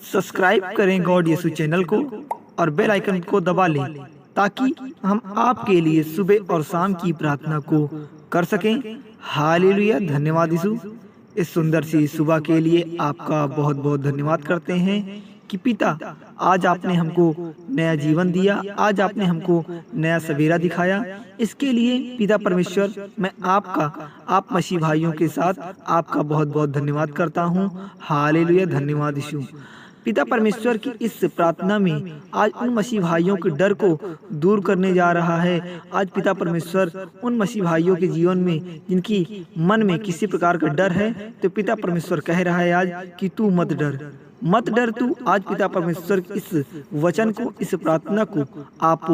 Subscribe करें God यीशु channel को और बेल आइकन को दबा लें ताकि हम आपके लिए सुबह और शाम की प्रार्थना को कर सकें। हालेलुया। धन्यवाद यीशु, इस सुंदर सी सुबह के लिए आपका बहुत बहुत धन्यवाद करते हैं कि पिता आज आपने हमको नया जीवन दिया, आज आपने हमको नया सवेरा दिखाया। इसके लिए पिता परमेश्वर मैं आप मसीह भाइयों के साथ आपका बहुत बहुत धन्यवाद करता हूँ। हालेलुया। धन्यवाद यीशु। पिता परमेश्वर की इस प्रार्थना में आज उन मसीह भाइयों के डर को दूर करने जा रहा है। आज पिता परमेश्वर उन मसीह भाइयों के जीवन में जिनकी मन में किसी प्रकार का डर है, तो पिता परमेश्वर कह रहा है आज कि तू मत डर, मत डर तू। आज पिता परमेश्वर इस वचन को, इस प्रार्थना को आप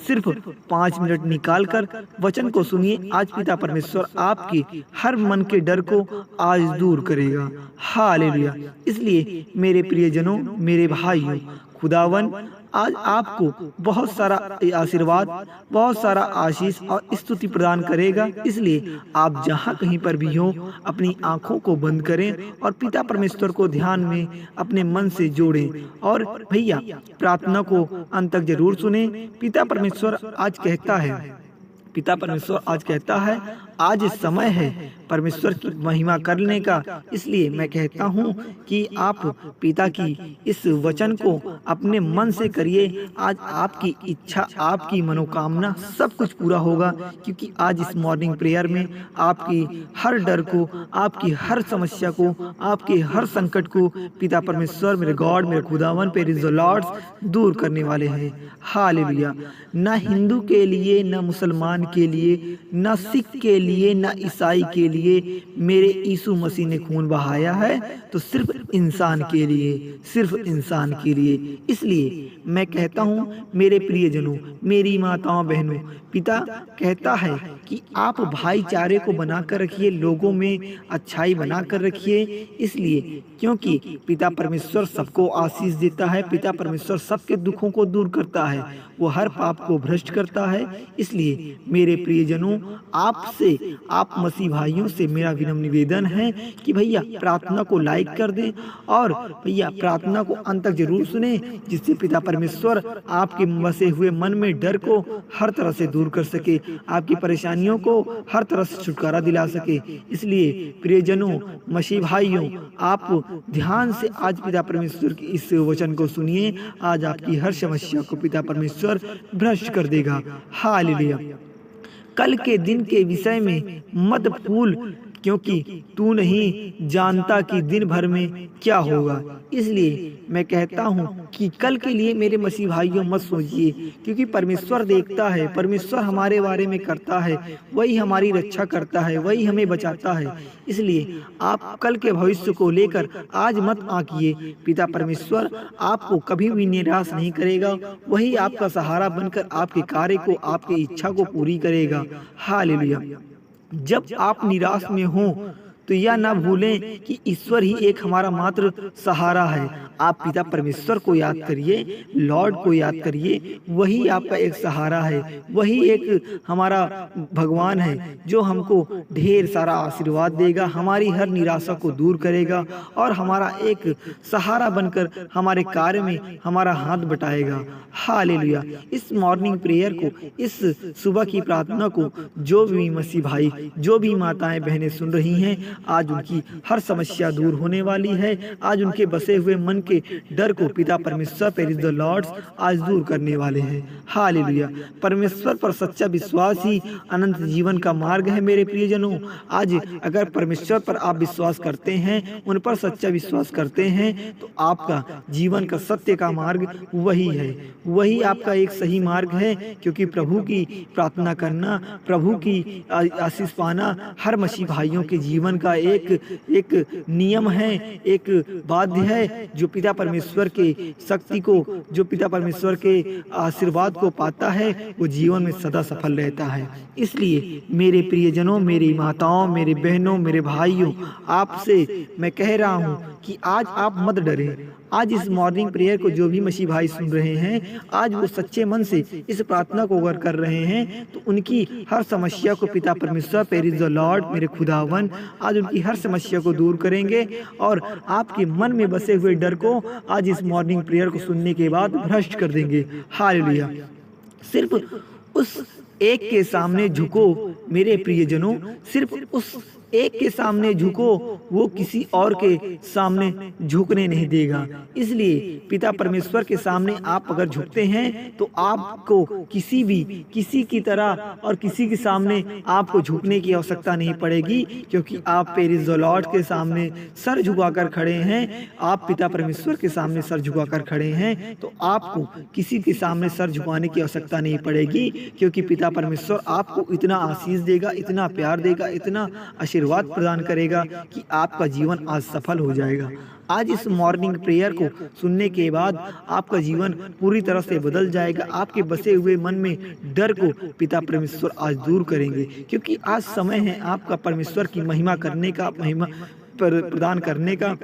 सिर्फ 5 मिनट निकाल कर वचन को सुनिए। आज पिता परमेश्वर आपके हर मन के डर को आज दूर करेगा। हालेलुया। इसलिए मेरे प्रियजनों, मेरे भाइयों, खुदावन आज आपको बहुत सारा आशीर्वाद, बहुत सारा आशीष और स्तुति प्रदान करेगा। इसलिए आप जहाँ कहीं पर भी हो अपनी आंखों को बंद करें और पिता परमेश्वर को ध्यान में अपने मन से जोड़ें और भैया प्रार्थना को अंत तक जरूर सुने। पिता परमेश्वर आज कहता है आज समय है परमेश्वर की महिमा करने का। इसलिए मैं कहता हूँ कि आप पिता की इस वचन को अपने मन से करिए। आज आपकी इच्छा, आपकी मनोकामना सब कुछ पूरा होगा, क्योंकि आज इस मॉर्निंग प्रेयर में आपकी हर डर को, आपकी हर समस्या को, आपके हर संकट को पिता परमेश्वर, मेरे गॉड, मेरे खुदावन पे लॉर्ड्स दूर करने वाले हैं। हालेलुया। न हिंदू के लिए, न मुसलमान के लिए, न सिख के लिए, न ईसाई के लिए मेरे यीशु मसीह ने खून बहाया है, तो सिर्फ इंसान के लिए, सिर्फ इंसान के लिए। इसलिए मैं कहता हूँ मेरे प्रियजनों, मेरी माताओं बहनों, पिता कहता है कि आप भाईचारे को बनाकर रखिए, लोगों में अच्छाई बनाकर रखिए। इसलिए क्योंकि पिता परमेश्वर सबको आशीष देता है, पिता परमेश्वर सबके दुखों को दूर करता है, वो हर पाप को भ्रष्ट करता है। इसलिए मेरे प्रियजनों, आपसे, आप मसीह भाइयों से मेरा विनम्र निवेदन है कि भैया प्रार्थना को लाइक कर दें और भैया प्रार्थना को अंत तक जरूर सुने, जिससे पिता परमेश्वर आपके बसे हुए मन में डर को हर तरह से दूर कर सके, आपकी परेशानियों को हर तरह से छुटकारा दिला सके। इसलिए प्रियजनों, मसीह भाइयों, आप ध्यान से आज पिता परमेश्वर की इस वचन को सुनिए। आज आपकी हर समस्या को पिता परमेश्वर भ्रष्ट कर देगा। हालेलुया। कल के दिन के विषय में मत भूल, क्योंकि तू नहीं जानता कि दिन भर में क्या होगा। इसलिए मैं कहता हूँ कि कल के लिए मेरे मसीह भाइयों मत सोचिए, क्योंकि परमेश्वर देखता है, परमेश्वर हमारे बारे में करता है, वही हमारी रक्षा करता है, वही हमें बचाता है। इसलिए आप कल के भविष्य को लेकर आज मत आंकिए। पिता परमेश्वर आपको कभी भी निराश नहीं करेगा, वही आपका सहारा बनकर आपके कार्य को, आपकी इच्छा को पूरी करेगा। हालेलुया। जब आप निराश में हो तो यह ना भूलें कि ईश्वर ही एक हमारा मात्र सहारा है। आप पिता परमेश्वर को याद करिए, लॉर्ड को याद करिए, वही आपका एक सहारा है, वही एक हमारा भगवान है जो हमको ढेर सारा आशीर्वाद देगा, हमारी हर निराशा को दूर करेगा और हमारा एक सहारा बनकर हमारे कार्य में हमारा हाथ बटाएगा। हालेलुया। इस मॉर्निंग प्रेयर को, इस सुबह की प्रार्थना को जो भी मसीह भाई, जो भी माताएं बहनें सुन रही हैं, आज उनकी हर समस्या दूर होने वाली है। आज उनके बसे हुए मन के डर को पिता परमेश्वर पे द लॉर्ड्स आज दूर करने वाले हैं। हालेलुया। परमेश्वर पर सच्चा विश्वास ही अनंत जीवन का मार्ग है। मेरे प्रियजनों, आज अगर परमेश्वर पर आप विश्वास करते हैं, उन पर सच्चा विश्वास करते हैं, तो आपका जीवन का सत्य का मार्ग वही है, वही आपका एक सही मार्ग है। क्योंकि प्रभु की प्रार्थना करना, प्रभु की आशीष पाना हर मसीह भाइयों के जीवन का एक नियम है, एक बाध्य है। जो पिता परमेश्वर के शक्ति को, जो पिता परमेश्वर के आशीर्वाद को पाता है, वो जीवन में सदा सफल रहता है। इसलिए मेरे प्रियजनों, मेरी माताओं, मेरे बहनों, मेरे भाइयों, आपसे मैं कह रहा हूँ कि आज आप मत डरें, आज इस मॉर्निंग प्रेयर को जो भी मसीह भाई सुन रहे हैं, आज वो सच्चे मन से इस प्रार्थना को अगर कर रहे हैं तो उनकी हर समस्या को पिता परमेश्वर प्रेज द लॉर्ड मेरे खुदावन आज उनकी हर समस्या को दूर करेंगे और आपके मन में बसे हुए डर को आज इस मॉर्निंग प्रेयर को सुनने के बाद भ्रष्ट कर देंगे। हालेलुया। सिर्फ उस एक के सामने झुको मेरे प्रियजनों, सिर्फ उस एक के सामने झुको, वो किसी और के सामने झुकने नहीं देगा। इसलिए पिता परमेश्वर के सामने आप अगर झुकते हैं तो आपको किसी की तरह और किसी के सामने आपको झुकने की आवश्यकता नहीं पड़ेगी, क्योंकि आप प्रेज द लॉर्ड के सामने सर झुकाकर खड़े हैं। आप पिता परमेश्वर के सामने सर झुकाकर खड़े हैं तो आपको किसी के सामने सर झुकाने की आवश्यकता नहीं पड़ेगी, क्योंकि पिता परमेश्वर आपको इतना आशीष देगा, इतना प्यार देगा, इतना आशीर्वाद प्रदान करेगा कि आपका जीवन आज सफल हो जाएगा। आज इस मॉर्निंग प्रेयर को सुनने के बाद आपका जीवन पूरी तरह से बदल जाएगा। आपके बसे हुए मन में डर को पिता परमेश्वर आज दूर करेंगे, क्योंकि आज समय है आपका परमेश्वर की महिमा करने का, महिमा प्रदान करने का,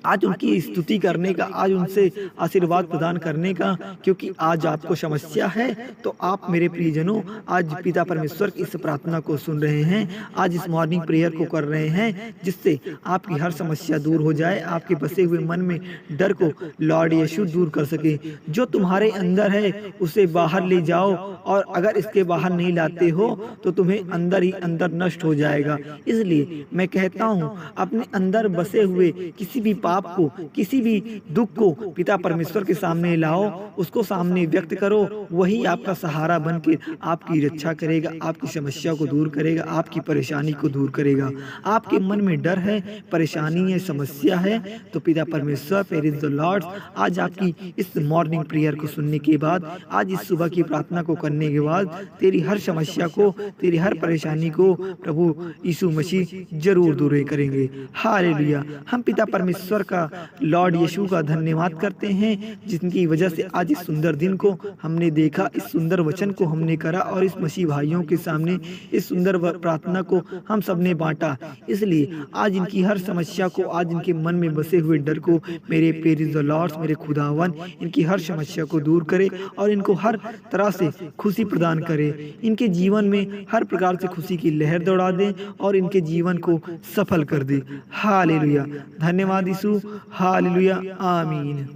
आज उनकी स्तुति करने का, आज उनसे आशीर्वाद प्रदान करने का। क्योंकि आज आपको समस्या है तो आप मेरे प्रियजनों आज पिता परमेश्वर की इस प्रार्थना को सुन रहे हैं, आज इस मॉर्निंग प्रेयर को कर रहे हैं, जिससे आपकी हर समस्या दूर हो जाए, आपके बसे हुए मन में डर को लॉर्ड यीशु दूर कर सके। जो तुम्हारे अंदर है उसे बाहर ले जाओ, और अगर इसके बाहर नहीं लाते हो तो तुम्हें अंदर ही अंदर नष्ट हो जाएगा। इसलिए मैं कहता हूँ अपने अंदर बसे हुए किसी भी आपको किसी भी दुख को पिता परमेश्वर के सामने लाओ, उसको सामने व्यक्त करो, वही आपका सहारा बनकर आपकी रक्षा करेगा, आपकी समस्या को दूर करेगा, आपकी परेशानी को दूर करेगा। आपके मन में डर है, परेशानी है, समस्या है, तो पिता परमेश्वर प्रेज द लॉर्ड आज आपकी इस मॉर्निंग प्रेयर को सुनने के बाद, आज इस सुबह की प्रार्थना को करने के बाद तेरी हर समस्या को, तेरी हर परेशानी को प्रभु यीशु मसीह जरूर दूर करेंगे। हालेलुया। हम पिता परमेश्वर का, लॉर्ड यीशु का धन्यवाद करते हैं, जिनकी वजह से आज इस सुंदर दिन को हमने देखा, इस सुंदर वचन को हमने करा और इस मसीह भाइयों के सामने इस सुंदर प्रार्थना को हम सबने बांटा। इसलिए आज इनकी हर समस्या को, आज इनके मन में बसे हुए डर को मेरे प्रेज द लॉर्ड मेरे खुदावन इनकी हर समस्या को दूर करे और इनको हर तरह से खुशी प्रदान करे, इनके जीवन में हर प्रकार से खुशी की लहर दौड़ा दे और इनके जीवन को सफल कर दे। हालेलुया। धन्यवाद यीशु। हालेलुया। आमीन।